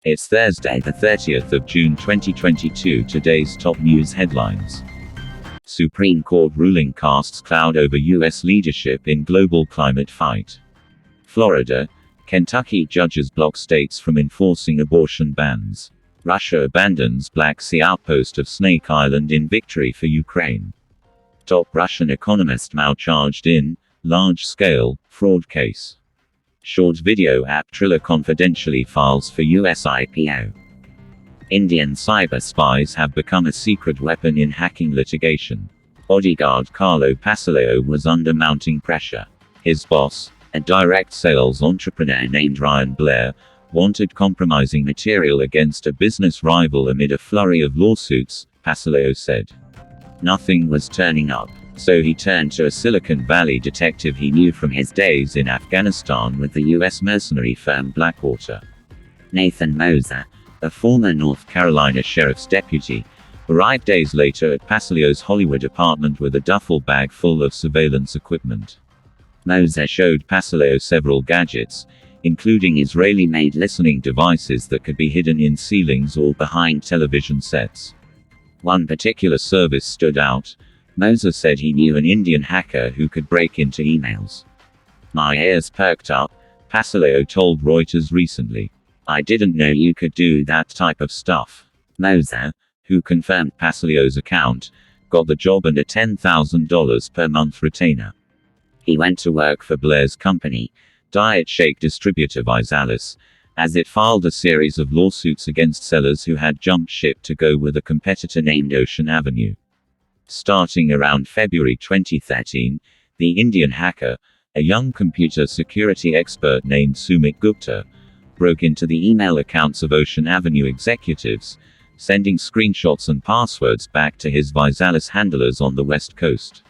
It's Thursday, the 30th of June 2022. Today's top news headlines. Supreme Court ruling casts cloud over U.S. leadership in global climate fight. Florida, Kentucky judges block states from enforcing abortion bans. Russia abandons Black Sea outpost of Snake Island in victory for Ukraine. Top Russian economist Mao charged in large-scale fraud case. Short video app Triller confidentially files for US IPO. Indian cyber spies have become a secret weapon in hacking litigation. Bodyguard Carlo Pasileo was under mounting pressure. His boss, a direct sales entrepreneur named Ryan Blair, wanted compromising material against a business rival amid a flurry of lawsuits, Pasileo said. Nothing was turning up, so he turned to a Silicon Valley detective he knew from his days in Afghanistan with the U.S. mercenary firm Blackwater. Nathan Moser, a former North Carolina sheriff's deputy, arrived days later at Pasileo's Hollywood apartment with a duffel bag full of surveillance equipment. Moser showed Pasileo several gadgets, including Israeli-made listening devices that could be hidden in ceilings or behind television sets. One particular service stood out. Moser said he knew an Indian hacker who could break into emails. "My ears perked up," Pasileo told Reuters recently. "I didn't know you could do that type of stuff." Moser, who confirmed Pasileo's account, got the job and a $10,000 per month retainer. He went to work for Blair's company, diet shake distributor Visalis, as it filed a series of lawsuits against sellers who had jumped ship to go with a competitor named Ocean Avenue. Starting around February 2013, the Indian hacker, a young computer security expert named Sumit Gupta, broke into the email accounts of Ocean Avenue executives, sending screenshots and passwords back to his Visalis handlers on the West Coast.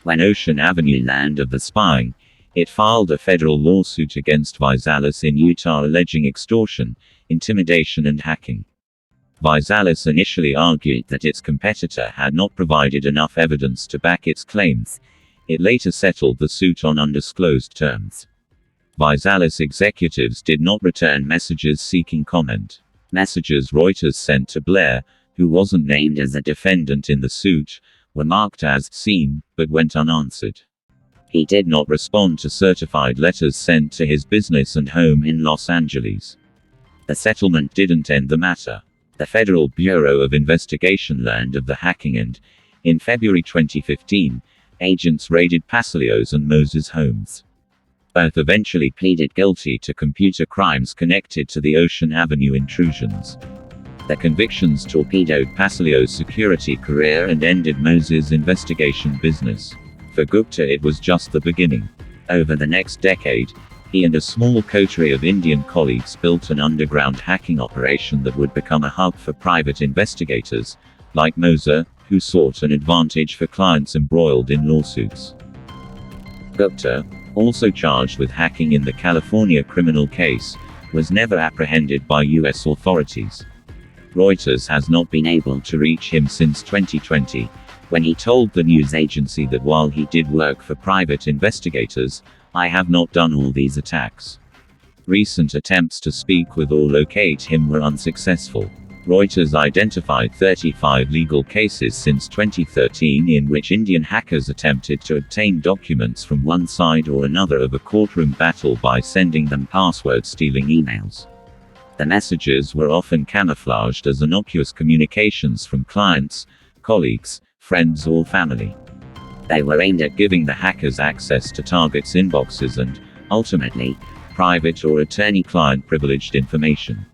When Ocean Avenue learned of the spying, it filed a federal lawsuit against Visalis in Utah alleging extortion, intimidation and hacking. Visalis initially argued that its competitor had not provided enough evidence to back its claims. It later settled the suit on undisclosed terms. Visalis executives did not return messages seeking comment. Messages Reuters sent to Blair, who wasn't named as a defendant in the suit, were marked as seen, but went unanswered. He did not respond to certified letters sent to his business and home in Los Angeles. The settlement didn't end the matter. The Federal Bureau of Investigation learned of the hacking and, in February 2015, agents raided Pasileo's and Moser's homes. Both eventually pleaded guilty to computer crimes connected to the Ocean Avenue intrusions. The convictions torpedoed Pasileo's security career and ended Moser's investigation business. For Gupta it was just the beginning. Over the next decade, he and a small coterie of Indian colleagues built an underground hacking operation that would become a hub for private investigators, like Moser, who sought an advantage for clients embroiled in lawsuits. Gupta, also charged with hacking in the California criminal case, was never apprehended by U.S. authorities. Reuters has not been able to reach him since 2020, when he told the news agency that while he did work for private investigators, "I have not done all these attacks." Recent attempts to speak with or locate him were unsuccessful. Reuters identified 35 legal cases since 2013 in which Indian hackers attempted to obtain documents from one side or another of a courtroom battle by sending them password-stealing emails. The messages were often camouflaged as innocuous communications from clients, colleagues, friends or family. They were aimed at giving the hackers access to targets' inboxes and, ultimately, private or attorney-client privileged information.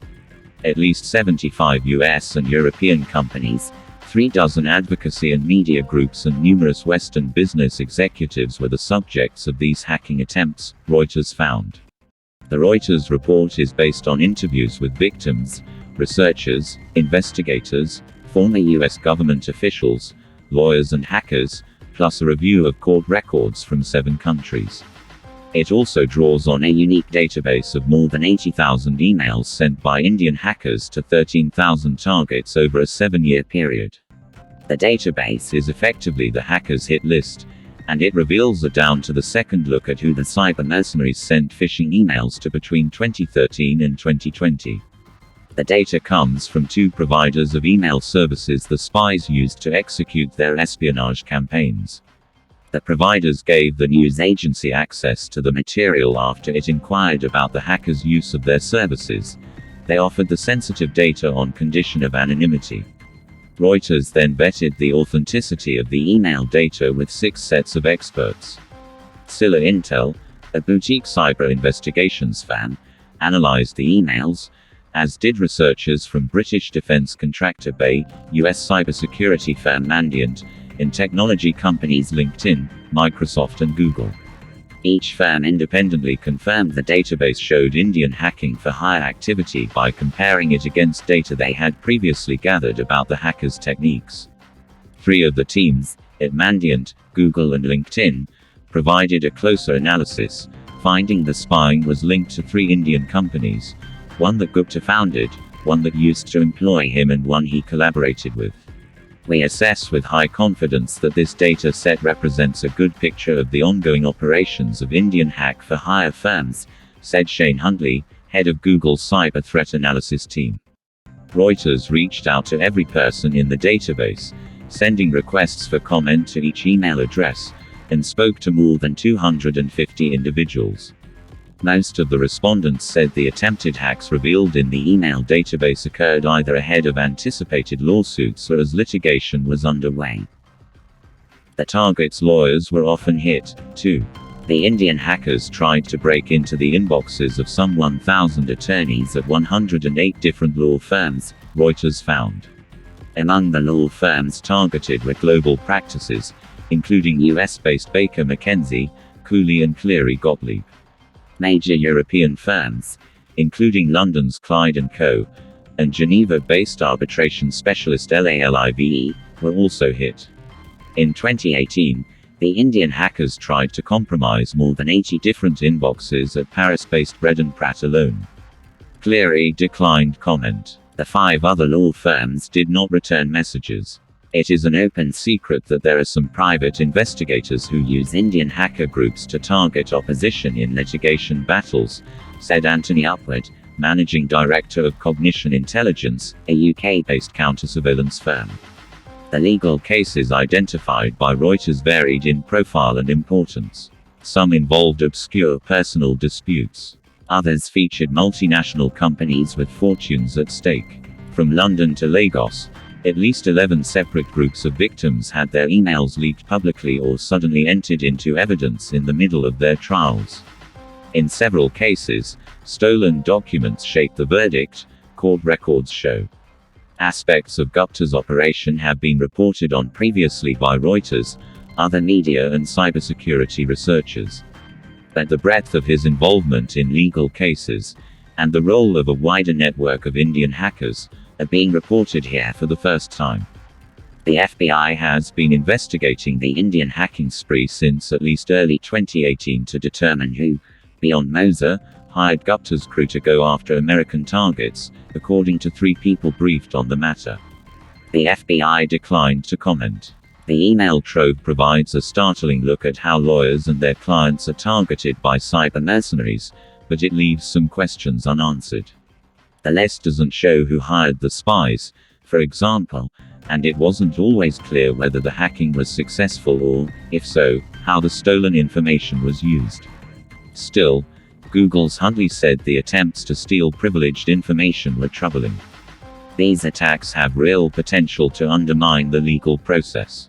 At least 75 US and European companies, 36 advocacy and media groups and numerous Western business executives were the subjects of these hacking attempts, Reuters found. The Reuters report is based on interviews with victims, researchers, investigators, former US government officials, lawyers and hackers, plus a review of court records from 7 countries. It also draws on a unique database of more than 80,000 emails sent by Indian hackers to 13,000 targets over a 7-year period. The database is effectively the hackers' hit list, and it reveals a down-to-the-second look at who the cyber mercenaries sent phishing emails to between 2013 and 2020. The data comes from two providers of email services the spies used to execute their espionage campaigns. The providers gave the news agency access to the material after it inquired about the hackers' use of their services. They offered the sensitive data on condition of anonymity. Reuters then vetted the authenticity of the email data with 6 sets of experts. Scylla Intel, a boutique cyber investigations firm, analyzed the emails, as did researchers from British defense contractor BAE, US cybersecurity firm Mandiant, and technology companies LinkedIn, Microsoft and Google. Each firm independently confirmed the database showed Indian hacking for hire activity by comparing it against data they had previously gathered about the hackers' techniques. 3 of the teams, at Mandiant, Google and LinkedIn, provided a closer analysis, finding the spying was linked to 3 Indian companies, one that Gupta founded, one that used to employ him and one he collaborated with. We assess with high confidence that this data set represents a good picture of the ongoing operations of Indian hack-for-hire firms, said Shane Huntley, head of Google's cyber threat analysis team. Reuters reached out to every person in the database, sending requests for comment to each email address, and spoke to more than 250 individuals. Most of the respondents said the attempted hacks revealed in the email database occurred either ahead of anticipated lawsuits or as litigation was underway. The target's lawyers were often hit, too. The Indian hackers tried to break into the inboxes of some 1,000 attorneys at 108 different law firms, Reuters found. Among the law firms targeted were global practices, including US-based Baker McKenzie, Cooley and Cleary Gottlieb. Major European firms, including London's Clyde & Co., and Geneva-based arbitration specialist LALIVE, were also hit. In 2018, the Indian hackers tried to compromise more than 80 different inboxes at Paris-based Bread & Pratt alone. Cleary declined comment. The 5 other law firms did not return messages. It is an open secret that there are some private investigators who use Indian hacker groups to target opposition in litigation battles, said Anthony Upward, managing director of Cognition Intelligence, a UK-based counter-surveillance firm. The legal cases identified by Reuters varied in profile and importance. Some involved obscure personal disputes. Others featured multinational companies with fortunes at stake. From London to Lagos, at least 11 separate groups of victims had their emails leaked publicly or suddenly entered into evidence in the middle of their trials. In several cases, stolen documents shaped the verdict, court records show. Aspects of Gupta's operation have been reported on previously by Reuters, other media and cybersecurity researchers. But the breadth of his involvement in legal cases, and the role of a wider network of Indian hackers, are being reported here for the first time. The FBI has been investigating the Indian hacking spree since at least early 2018 to determine who, beyond Moser, hired Gupta's crew to go after American targets, according to 3 people briefed on the matter. The FBI declined to comment. The email trove provides a startling look at how lawyers and their clients are targeted by cyber mercenaries, but it leaves some questions unanswered. The list doesn't show who hired the spies, for example, and it wasn't always clear whether the hacking was successful or, if so, how the stolen information was used. Still, Google's Huntley said the attempts to steal privileged information were troubling. These attacks have real potential to undermine the legal process.